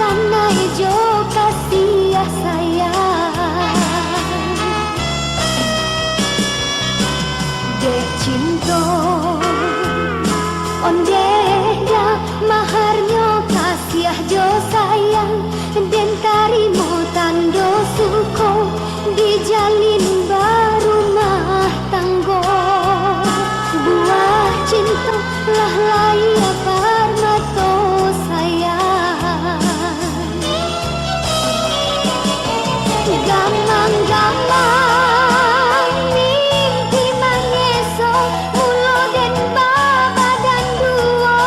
tanah hijau kasih sayang. Dek cinta onde da maharnya kasih jo sayang, den tarimo tando suko dijalin barumah tanggo. Buah cinta lah layak parmato sayang. Gamang-gamang mimpi mangeso mulo den baba dan duo.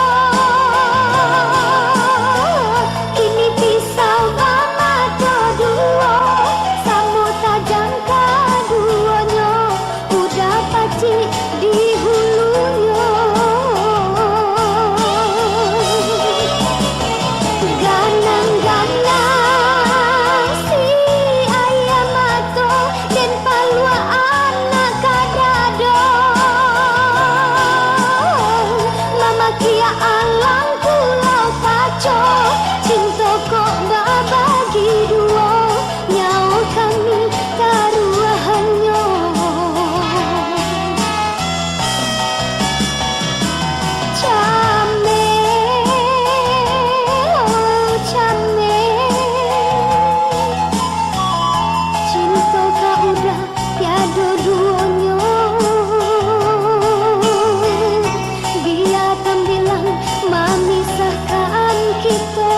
Kini pisau bamato duo, samo tajam kaduonyo udah pacik di hulunya. Ganang-ganang si ayam mato den palua anak kadado. Mama kia alang pulau paco, cinta kok babagi duo, nyawa kami taruhannya. Chame, oh chame, cinta kau udah tiada duanya. Dia kan bilang memisahkan kita.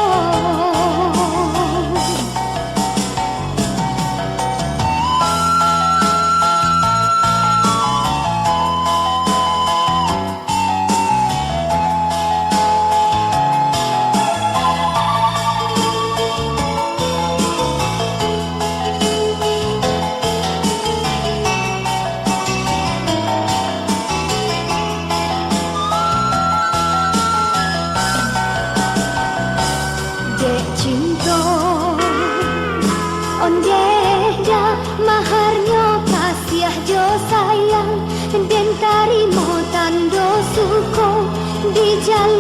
Dek cinta onde da maharnya kasih jo sayang, den tarimo tando suko di jalan